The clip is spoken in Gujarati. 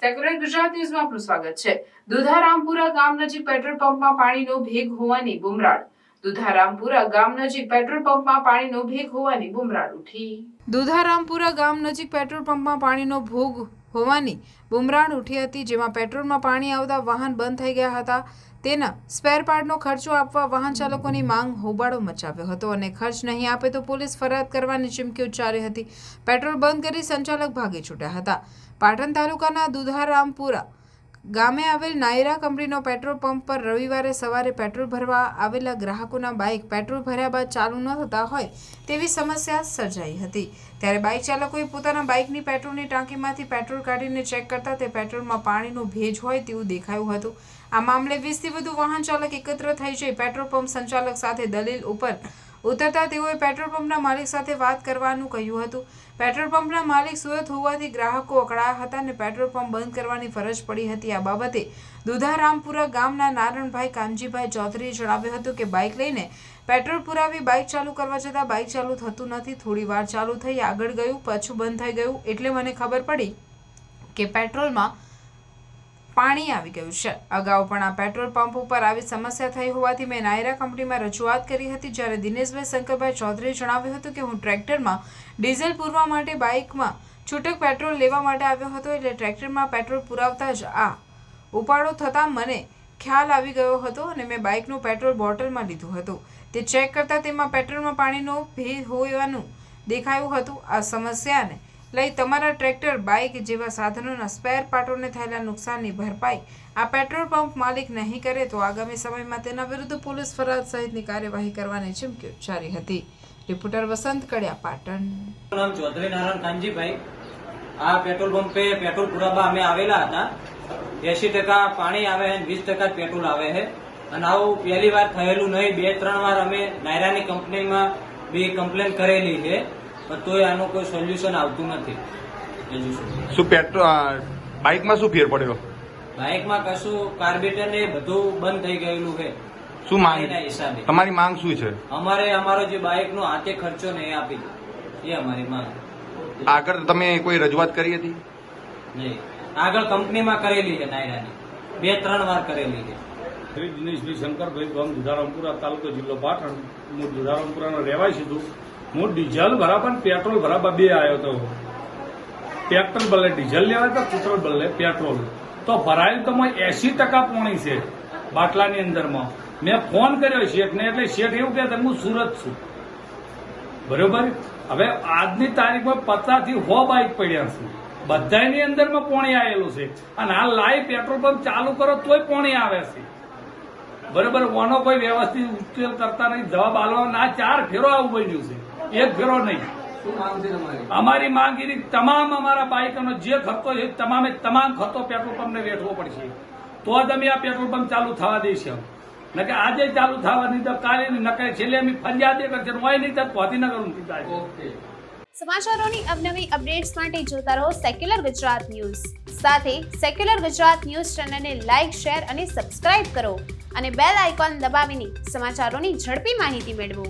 સેક્યુલર ગુજરાત ન્યૂઝમાં આપનું સ્વાગત છે। દુધારામપુરા ગામ નજીક પેટ્રોલ પંપમાં પાણીનો ભેગ હોવાની બુમરાણ। દુધારામપુરા ગામ નજીક પેટ્રોલ પંપમાં પાણીનો ભેગ હોવાની બુમરાણ ઉઠી। દુધારામપુરા ગામ નજીક પેટ્રોલ પંપમાં પાણીનો ભોગ હોવાની બુમરાણ ઉઠી હતી, જેમાં પેટ્રોલમાં પાણી આવતા વાહન બંધ થઈ ગયા હતા। તેના સ્પેર પાર્ટનો ખર્ચો આપવા વાહન ચાલકોની માંગ હોબાળો મચાવ્યો હતો અને ખર્ચ નહીં આપે તો પોલીસ ફરિયાદ કરવાની ચીમકી ઉચ્ચારી હતી। પેટ્રોલ બંધ કરી સંચાલક ભાગી છૂટ્યા હતા। પાટણ તાલુકાના દુધારામપુરા ગામે આવેલ નાયરા કંપનીનો પેટ્રોલ પંપ પર રવિવારે સવારે પેટ્રોલ ભરવા આવેલા ગ્રાહકોના બાઇક પેટ્રોલ ભર્યા બાદ ચાલુ ન થતા હોય તેવી સમસ્યા સર્જાઈ હતી। ત્યારે બાઇક ચાલકોએ પોતાના બાઇકની પેટ્રોલની ટાંકીમાંથી પેટ્રોલ કાઢીને ચેક કરતા તે પેટ્રોલમાં પાણીનો ભેજ હોય તેવું દેખાયું હતું। આ મામલે 20થી વધુ વાહન ચાલક એકત્ર થઈ જઈ પેટ્રોલ પંપ સંચાલક સાથે દલીલ ઉપર ઉતરતા તેઓએ પેટ્રોલ પંપના માલિક સાથે વાત કરવાનું કહ્યું હતું। પેટ્રોલ પંપના માલિક સુરત હોવાથી ગ્રાહકો અકળાયા હતા અને પેટ્રોલ પંપ બંધ કરવાની ફરજ પડી હતી। આ બાબતે દુધારામપુરા ગામના નારણભાઈ કાનજીભાઈ ચૌધરીએ જણાવ્યું હતું કે બાઇક લઈને પેટ્રોલ પુરાવી બાઇક ચાલુ કરવા જતાં બાઇક ચાલુ થતું નથી। થોડી વાર ચાલુ થઈ આગળ ગયું, પાછું બંધ થઈ ગયું, એટલે મને ખબર પડી કે પેટ્રોલમાં પાણી આવી ગયું છે। અગાઉ પણ આ પેટ્રોલ પંપ ઉપર આવી સમસ્યા થઈ હોવાથી મેં નાયરા કંપનીમાં રજૂઆત કરી હતી। જ્યારે દિનેશભાઈ શંકરભાઈ ચૌધરીએ જણાવ્યું હતું કે હું ટ્રેક્ટરમાં ડીઝલ પૂરવા માટે બાઇકમાં છૂટક પેટ્રોલ લેવા માટે આવ્યો હતો, એટલે ટ્રેક્ટરમાં પેટ્રોલ પુરાવતા જ આ ઉપાડો થતાં મને ખ્યાલ આવી ગયો હતો અને મેં બાઇકનું પેટ્રોલ બોટલમાં લીધું હતું। તે ચેક કરતાં તેમાં પેટ્રોલમાં પાણીનો ભેજ હોવાનું દેખાયું હતું। આ સમસ્યાને લઈ તમારા ટ્રેક્ટર, બાઇક જેવા સાધનોના સ્પેર પાર્ટોને થયેલા નુકસાનની ભરપાઈ આ પેટ્રોલ પંપ માલિક નહીં કરે તો આગામી સમયમાં તેના વિરુદ્ધ પોલીસ ફરિયાદ સહિતની કાર્યવાહી કરવાની ચીમકી ઉચ્ચારી હતી। રિપોર્ટર વસંત કડિયા, પાટણ। નામ ચૌધરી નારાયણ કાનજીભાઈ। આ પેટ્રોલ પંપે પેટ્રોલ પુરાવા અમે આવેલા હતા। 80% પાણી આવે છે, 20% પેટ્રોલ આવે છે અને આવું પહેલી વાર થયેલું નહીં, 2-3 વાર અમે નાયરાની કંપનીમાં બી કમ્પ્લેન કરેલી છે, પણ તોય આનું કોઈ સોલ્યુશન આવતું નથી। શું પેટ્રોલ બાઇકમાં શું ફેર પડ્યો? બાઇકમાં કશું કાર્બેટર ને બધું બંધ થઈ ગયેલું છે। શું માંગ હિસાબે તમારી માંગ શું છે? અમારો જે બાઇકનો હાથે ખર્ચો ને એ આપી દો, એ અમારી માંગ। આગળ તમે કોઈ રજૂઆત કરી હતી? નહીં, આગળ કંપનીમાં કરેલી છે, નાયરાની 2-3 વાર કરેલી છે। દિનેશભાઈ શંકરભાઈ, ગામ દુધારામપુરા, તાલુકો જિલ્લો પાટણ। હું દુધારામપુરાનો રહેવાસી છું। હું ડીઝલ ભરાવા અને પેટ્રોલ ભરાવા બે આવ્યો હતો। પેટ્રોલ બદલે ડીઝલ લેવાય તો પેટ્રોલ બદલે પેટ્રોલ તો ભરાયું તો 80% પાણી છે બાટલાની અંદરમાં। મેં ફોન કર્યો શેઠને, એટલે શેઠ એવું કહે હું સુરત છું, બરોબર। હવે આજની તારીખમાં 50 થી 100 બાઇક પડ્યા છે, બધાની અંદરમાં પાણી આવેલું છે અને આ લાઈવ પેટ્રોલ પંપ ચાલુ કરો તોય પાણી આવે છે, બરોબર। ઓનો કોઈ વ્યવસ્થિત ઉકેલ કરતા નહીં, જવાબ આલવા ના 4 ફેરો આવું બન્યું છે, 1 ફેરો નહીં। અમારી માંગ એની તમામ અમારા બાઇકોનો જે ખર્ચો છે તમામ ખર્ચો પેટ્રોલ પંપને વેઠવો પડશે, તો જ અમે આ પેટ્રોલ પંપ ચાલુ થવા દઈશું। નકે આજે ચાલુ થવા નહીં તો કાલે નકે છેલ્લે અમે ફરિયાદ કરશે, હોય નહીં તો ગાંધીનગર ઊંધી થાય। સમાચારોની અવનવી અપડેટ્સ માટે જોતા રહો સેક્યુલર ગુજરાત ન્યૂઝ। સાથે સેક્યુલર ગુજરાત ન્યૂઝ ચેનલને લાઇક, શેર અને સબસ્ક્રાઇબ કરો અને બેલ આઇકોન દબાવીને સમાચારોની ઝડપી માહિતી મેળવો।